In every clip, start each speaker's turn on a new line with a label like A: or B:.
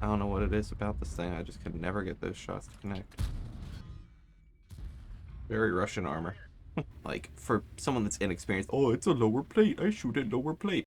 A: I don't know what it is about this thing. I just can never get those shots to connect. Very Russian armor. Like, for someone that's inexperienced, oh, it's a lower plate. I shoot at lower plate.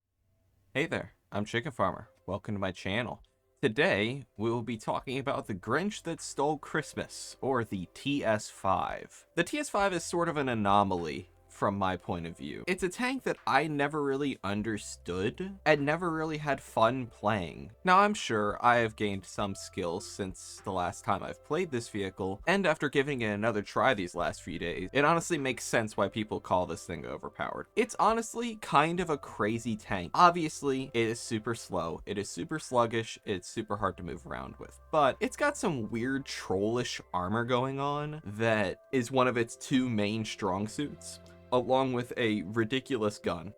A: Hey there, I'm Chicken Farmer. Welcome to my channel. Today, we will be talking about the Grinch that stole Christmas, or the TS5. The TS5 is sort of an anomaly from my point of view. It's a tank that I never really understood and never really had fun playing. Now, I'm sure I have gained some skills since the last time I've played this vehicle, and after giving it another try these last few days, it honestly makes sense why people call this thing overpowered. It's honestly kind of a crazy tank. Obviously, it is super slow, it is super sluggish, it's super hard to move around with, but it's got some weird trollish armor going on that is one of its two main strong suits, along with a ridiculous gun.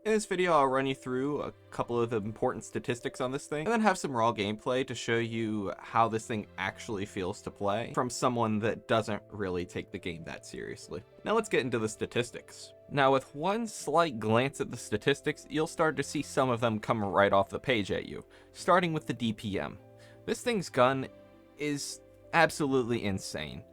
A: In this video, I'll run you through a couple of the important statistics on this thing, and then have some raw gameplay to show you how this thing actually feels to play from someone that doesn't really take the game that seriously. Now let's get into the statistics. Now, with one slight glance at the statistics, you'll start to see some of them come right off the page at you, starting with the DPM. This thing's gun is absolutely insane.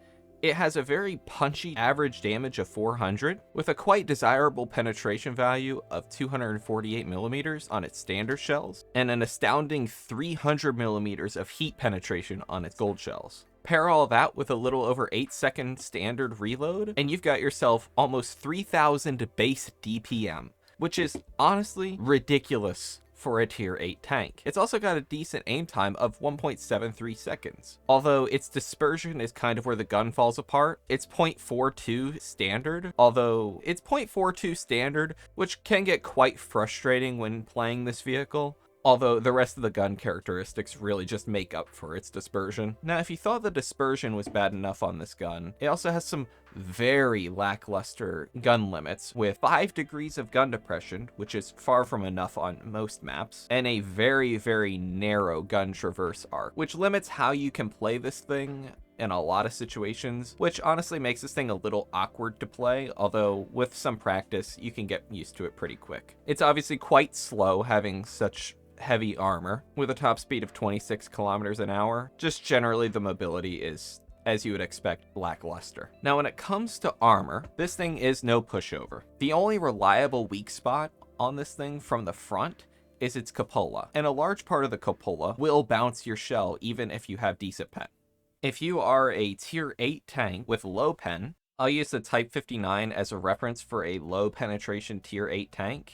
A: It has a very punchy average damage of 400, with a quite desirable penetration value of 248 millimeters on its standard shells, and an astounding 300 millimeters of heat penetration on its gold shells. Pair all that with a little over 8-second standard reload, and you've got yourself almost 3,000 base DPM, which is honestly ridiculous for a tier 8 tank. It's also got a decent aim time of 1.73 seconds. Although its dispersion is kind of where the gun falls apart. It's 0.42 standard, which can get quite frustrating when playing this vehicle. Although the rest of the gun characteristics really just make up for its dispersion. Now, if you thought the dispersion was bad enough on this gun, it also has some very lackluster gun limits, with 5 degrees of gun depression, which is far from enough on most maps, and a very, very narrow gun traverse arc, which limits how you can play this thing in a lot of situations, which honestly makes this thing a little awkward to play, although with some practice, you can get used to it pretty quick. It's obviously quite slow having such heavy armor with a top speed of 26 kilometers an hour. Just generally the mobility is, as you would expect, lackluster. Now, when it comes to armor, this thing is no pushover. The only reliable weak spot on this thing from the front is its cupola, and a large part of the cupola will bounce your shell even if you have decent pen. If you are a tier 8 tank with low pen, I'll use the Type 59 as a reference for a low penetration tier 8 tank,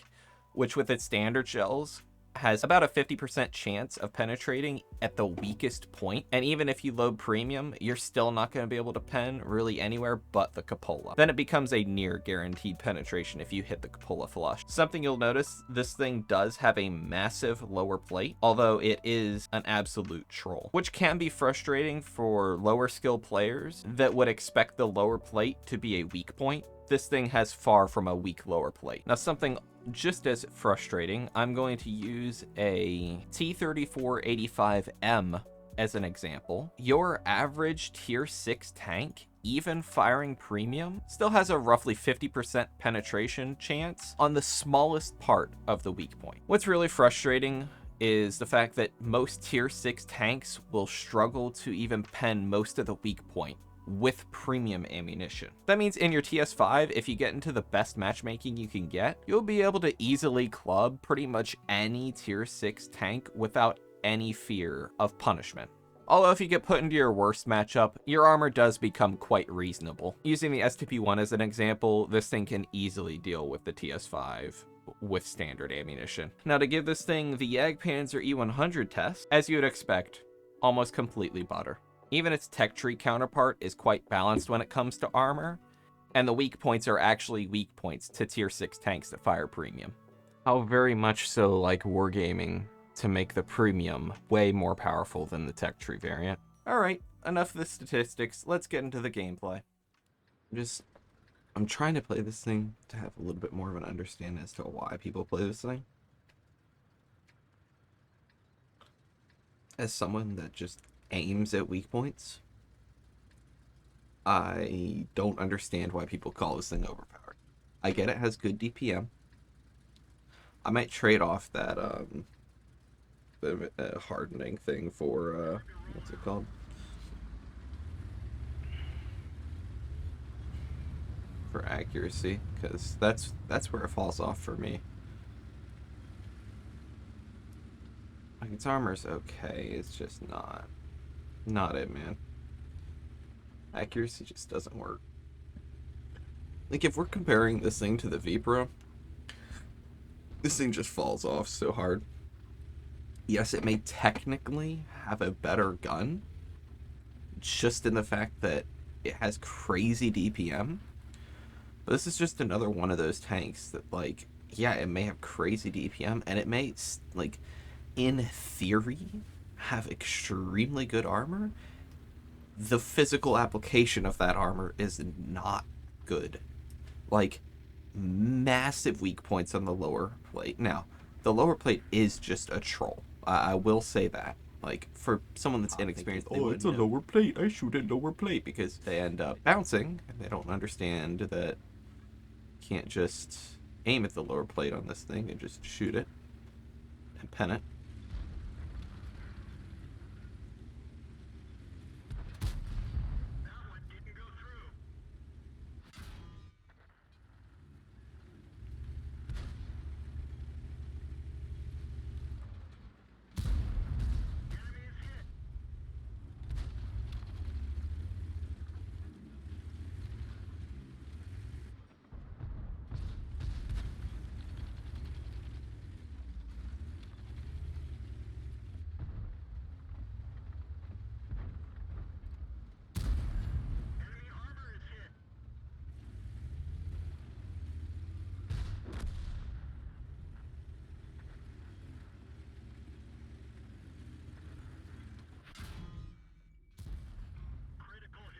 A: which with its standard shells has about a 50% chance of penetrating at the weakest point, and even if you load premium, you're still not going to be able to pen really anywhere but the cupola. Then it becomes a near guaranteed penetration if you hit the cupola flush. Something you'll notice, this thing does have a massive lower plate, although it is an absolute troll, which can be frustrating for lower skill players that would expect the lower plate to be a weak point. This thing has far from a weak lower plate. Now, something just as frustrating, I'm going to use a T-3485M as an example. Your average tier 6 tank, even firing premium, still has a roughly 50% penetration chance on the smallest part of the weak point. What's really frustrating is the fact that most tier 6 tanks will struggle to even pen most of the weak point with premium ammunition. That means in your TS5, if you get into the best matchmaking you can get, you'll be able to easily club pretty much any tier 6 tank without any fear of punishment. Although if you get put into your worst matchup, your armor does become quite reasonable. Using the STP-1 as an example, this thing can easily deal with the TS5 with standard ammunition. Now, to give this thing the Jagdpanzer E100 test, as you would expect, almost completely butter. Even its tech tree counterpart is quite balanced when it comes to armor, and the weak points are actually weak points to tier 6 tanks that fire premium. How very much so like wargaming to make the premium way more powerful than the tech tree variant. Alright, enough of the statistics, let's get into the gameplay. I'm trying to play this thing to have a little bit more of an understanding as to why people play this thing. As someone that just aims at weak points, I don't understand why people call this thing overpowered. I get it has good DPM. I might trade off that the hardening thing for what's it called? For accuracy, because that's where it falls off for me. Like, its armor's okay, it's just not it, man. Accuracy just doesn't work. Like, if we're comparing this thing to the Vipra, this thing just falls off so hard. Yes, it may technically have a better gun, just in the fact that it has crazy DPM. But this is just another one of those tanks that, like, yeah, it may have crazy DPM, and it may, like, in theory, have extremely good armor. The physical application of that armor is not good. Like, massive weak points on the lower plate. Now, the lower plate is just a troll. I will say that. Like, for someone that's inexperienced, oh, it's a lower plate. I shoot at lower plate, because they end up bouncing, and they don't understand that you can't just aim at the lower plate on this thing and just shoot it and pen it.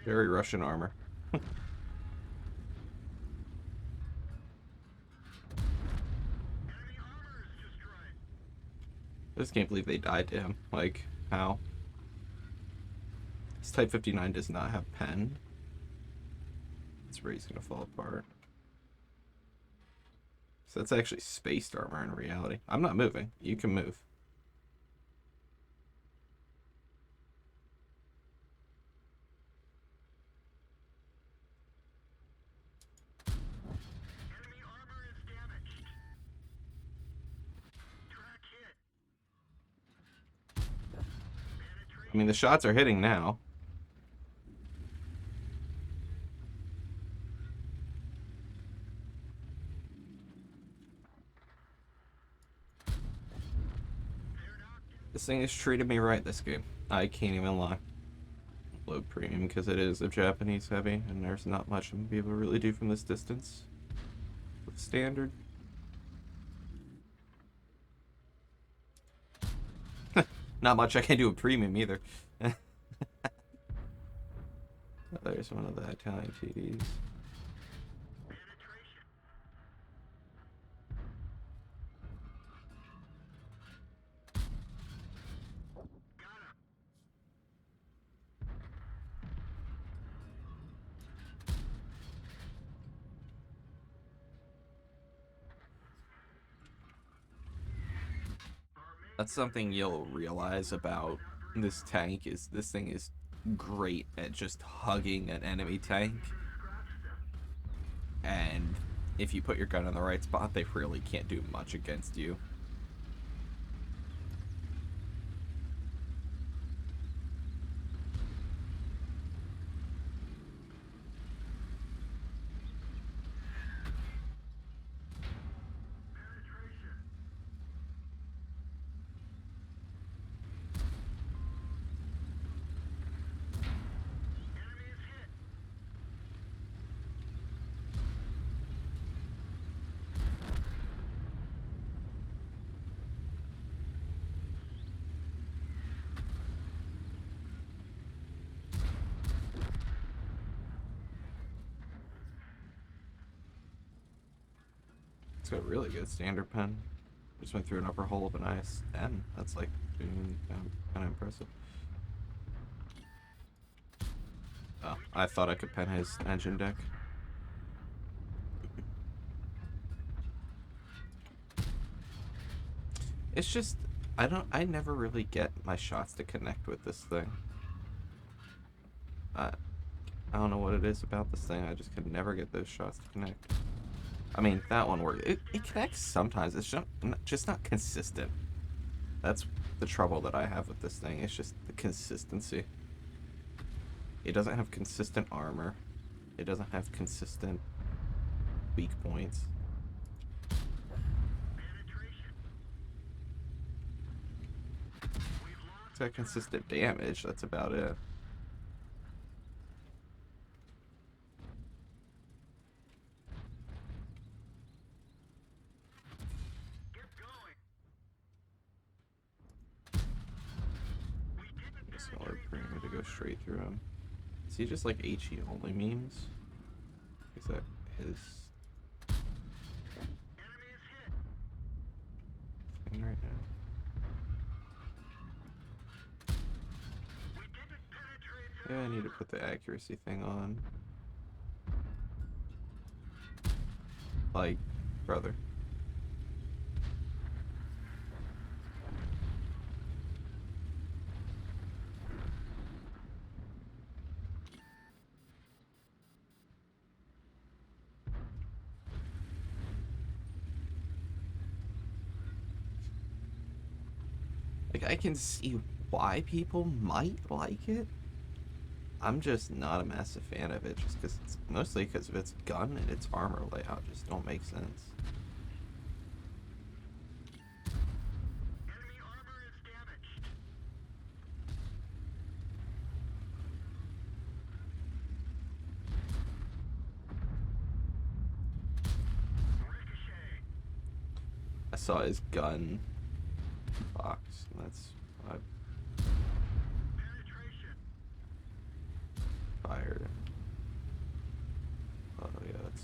A: Very Russian armor. I just can't believe they died to him. Like, how? This Type 59 does not have pen. That's where he's gonna fall apart. So that's actually spaced armor in reality. I'm not moving. You can move. I mean, the shots are hitting now. This thing has treated me right this game. I can't even lie. Low premium because it is a Japanese heavy, and there's not much I'm gonna be able to really do from this distance. With standard. Not much I can do with premium either. There's one of the Italian TDs. That's something you'll realize about this tank, is this thing is great at just hugging an enemy tank. And if you put your gun in the right spot, they really can't do much against you. It's got really good standard pen. Just went through an upper hull of an IS-10. That's like kind of impressive. Oh, I thought I could pen his engine deck. It's just, I never really get my shots to connect with this thing. I don't know what it is about this thing. I just could never get those shots to connect. I mean, that one works. It connects sometimes. It's just not consistent. That's the trouble that I have with this thing. It's just the consistency. It doesn't have consistent armor. It doesn't have consistent weak points. It's got consistent damage. That's about it. So I'm going to go straight through him. Is he just like HE only memes? Is that his thing right now? Yeah, I need to put the accuracy thing on. Like, brother. Like, I can see why people might like it. I'm just not a massive fan of it, just because it's mostly because of its gun and its armor layout just don't make sense.
B: Enemy armor is damaged. Ricochet.
A: I saw his gun box, and that's I
B: Penetration.
A: fired. Oh yeah, that's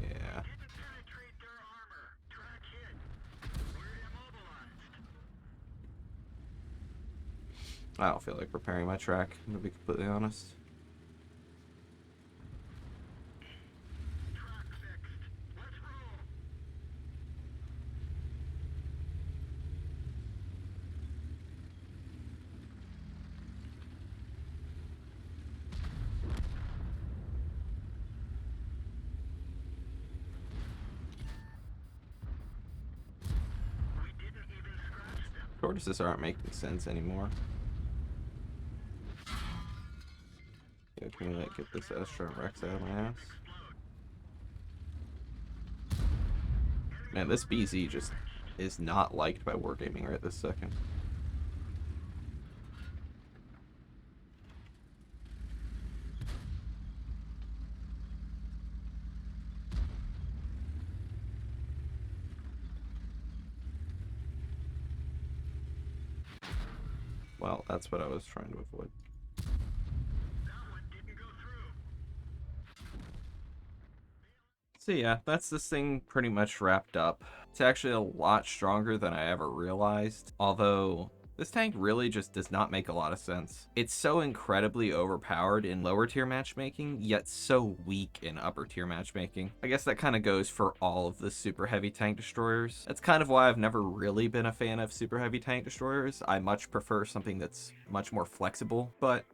A: yeah.
B: Didn't penetrate their armor. Track hit. We're immobilized.
A: I don't feel like repairing my track, to be completely honest.
B: Track fixed. Let's roll. We didn't even scratch them.
A: Tortoises aren't making sense anymore. Yeah, can we like get this Astra Rex out of my ass? Man, this BZ just is not liked by Wargaming right this second. Well, that's what I was trying to avoid.
B: That one didn't go through.
A: So yeah, that's this thing pretty much wrapped up. It's actually a lot stronger than I ever realized, although this tank really just does not make a lot of sense. It's so incredibly overpowered in lower tier matchmaking, yet so weak in upper tier matchmaking. I guess that kind of goes for all of the super heavy tank destroyers. That's kind of why I've never really been a fan of super heavy tank destroyers. I much prefer something that's much more flexible, but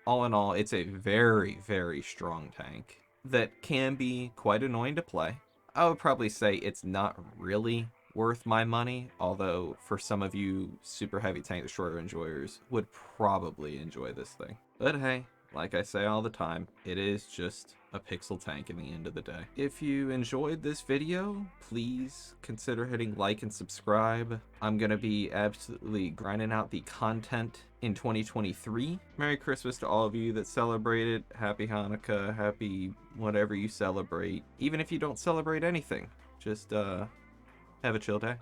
A: all in all, it's a very, very strong tank that can be quite annoying to play. I would probably say it's not really worth my money, although for some of you super heavy tank destroyer enjoyers would probably enjoy this thing. But hey, like I say all the time, it is just a pixel tank in the end of the day. If you enjoyed this video, please consider hitting like and subscribe. I'm gonna be absolutely grinding out the content in 2023. Merry Christmas to all of you that celebrate it. Happy Hanukkah, happy whatever you celebrate. Even if you don't celebrate anything, just have a chill day.